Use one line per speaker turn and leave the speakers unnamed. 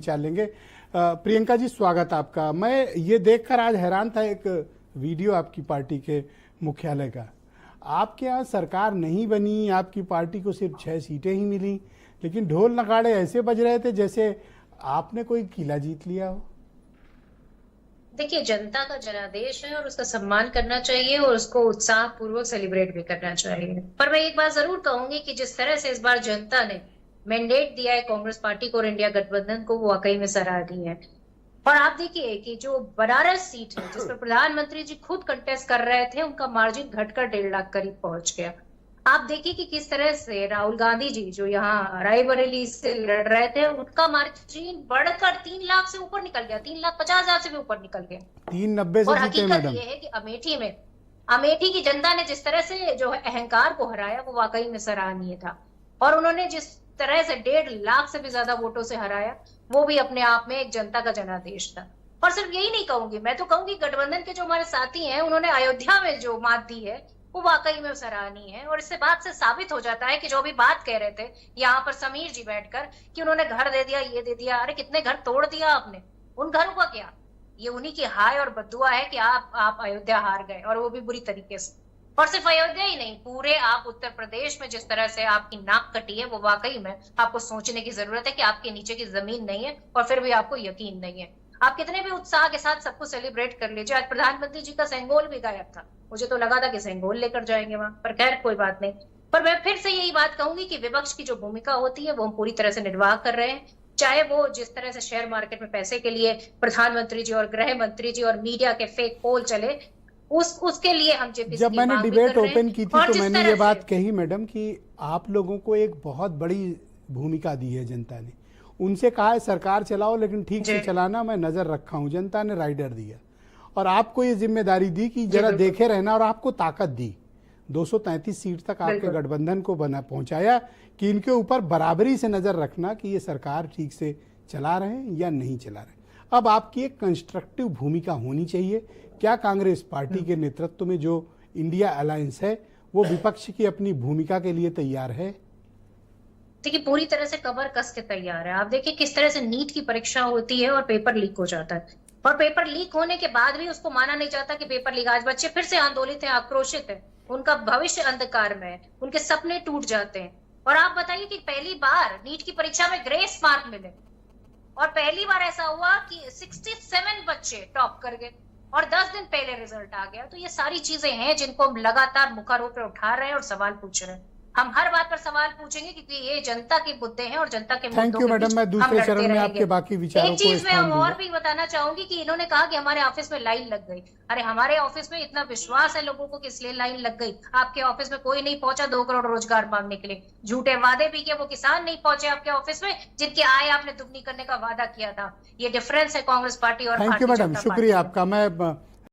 विचार लेंगे। प्रियंका जी, स्वागत आपका। मैं ये देखकर आज हैरान था, एक वीडियो आपकी पार्टी के मुख्यालय का। आपके यहाँ सरकार नहीं बनी, आपकी पार्टी को सिर्फ 6 सीटें ही मिली, लेकिन ढोल नगाड़े ऐसे बज रहे थे जैसे आपने कोई किला जीत लिया हो।
देखिए, जनता का जनादेश है और उसका सम्मान करना चाहिए और उसको उत्साह पूर्वक सेलिब्रेट भी करना चाहिए। पर मैं एक बात जरूर कहूंगी कि जिस तरह से इस बार जनता ने मैंडेट दिया है कांग्रेस पार्टी को और इंडिया गठबंधन को, वो वाकई में सराहनीय है। और आप देखिए कि जो बनारस सीट है जिस पर प्रधानमंत्री जी खुद कंटेस्ट कर रहे थे, उनका मार्जिन घटकर 1.5 लाख करीब पहुंच गया। आप देखिए कि किस तरह से राहुल गांधी जी जो यहाँ रायबरेली से लड़ रहे थे, उनका मार्जिन बढ़कर 3 लाख से ऊपर निकल गया, 3,50,000 से भी ऊपर निकल गया।
390 से
और
जीते
हकीकत
मैडम।
ये है कि अमेठी की जनता ने जिस तरह से जो है अहंकार को हराया, वो वाकई में सराहनीय था। और उन्होंने जिस तरह से 1.5 लाख से भी ज्यादा वोटों से हराया, वो भी अपने आप में एक जनता का जनादेश था। और सिर्फ यही नहीं कहूंगी, मैं तो कहूंगी गठबंधन के जो हमारे साथी हैं, उन्होंने अयोध्या में जो मात दी है, वो वाकई में सराहनीय है। और इससे बात से साबित हो जाता है कि जो भी बात कह रहे थे यहाँ पर समीर जी बैठकर कि उन्होंने घर दे दिया, ये दे दिया, अरे कितने घर तोड़ दिया आपने, उन घरों का क्या? ये उन्हीं की हाय और बद्दुआ है कि आप अयोध्या हार गए, और वो भी बुरी तरीके से। और सिर्फ अयोध्या ही नहीं, पूरे आप उत्तर प्रदेश में जिस तरह से आपकी नाक कटी है, वो वाकई में आपको सोचने की जरूरत है कि आपके नीचे की जमीन नहीं है और फिर भी आपको यकीन नहीं है। आप कितने भी उत्साह के साथ सबको सेलिब्रेट कर लीजिए। आज प्रधानमंत्री जी का सेंगोल भी गायब था, मुझे तो लगा था कि सेंगोल लेकर जाएंगे वहां, पर खैर कोई बात नहीं। पर मैं फिर से यही बात कहूंगी कि विपक्ष की जो भूमिका होती है वो हम पूरी तरह से निर्वाह कर रहे हैं। चाहे वो जिस तरह से शेयर मार्केट में पैसे के लिए प्रधानमंत्री जी और गृह मंत्री जी और मीडिया के फेक पोल चले, उसके लिए हम जेपीसी
जब
की
मैंने
मांग भी
डिबेट
कर रहे
ओपन
हैं।
की थी
और
तो
जिस
मैंने ये
तरह
बात
से
कही मैडम कि आप लोगों को एक बहुत बड़ी भूमिका दी है जनता ने। उनसे कहा है सरकार चलाओ, लेकिन ठीक से चलाना, मैं नजर रखा हूं। जनता ने राइडर दिया और आपको ये जिम्मेदारी दी कि जरा देखे रहना, और आपको ताकत दी। 233 सीट तक आपके गठबंधन को बना पहुंचाया कि इनके ऊपर बराबरी से नजर रखना कि ये सरकार ठीक से चला रहे हैं या नहीं चला रहे। अब आपकी एक कंस्ट्रक्टिव भूमिका होनी चाहिए। क्या कांग्रेस पार्टी के नेतृत्व में जो इंडिया अलायंस है, वो विपक्ष की अपनी भूमिका के लिए तैयार है?
देखिए, पूरी तरह से कमर कस के तैयार है। आप देखिए किस तरह से नीट की परीक्षा होती है और पेपर लीक हो जाता है, और पेपर लीक होने के बाद भी उसको माना नहीं जाता कि पेपर लीक। आज बच्चे फिर से आंदोलित हैं, आक्रोशित हैं, उनका भविष्य अंधकार में है, उनके सपने टूट जाते हैं। और आप बताइए कि पहली बार नीट की परीक्षा में ग्रेस मार्क मिले, और पहली बार ऐसा हुआ कि 67 बच्चे टॉप कर गए और 10 दिन पहले रिजल्ट आ गया। तो ये सारी चीजें हैं जिनको हम लगातार मुखारों पे उठा रहे हैं और सवाल पूछ रहे हैं। हम हर बात पर सवाल पूछेंगे क्योंकि ये जनता के मुद्दे हैं और जनता के मुद्दों
थैंक यू
के
मैडम।
बीच
मैं
हम
दूसरे चरण
लड़ते
में
रहेंगे।
आपके बाकी विचारों
एक
को
चीज मैं
स्थान दूंगा।
और भी बताना चाहूंगी कि इन्होंने कहा कि हमारे ऑफिस में लाइन लग गई। अरे हमारे ऑफिस में इतना विश्वास है लोगों को कि इसलिए लाइन लग गई। आपके ऑफिस में कोई नहीं पहुंचा 2 करोड़ रोजगार मांगने के लिए। झूठे वादे भी किए, वो किसान नहीं पहुंचे आपके ऑफिस में जिनकी आय आपने दुगनी करने का वादा किया था। ये डिफरेंस है कांग्रेस पार्टी और
थैंक यू
भारतीय
मैडम,
जनता
शुक्रिया
पार्टी में।
आपका। मैं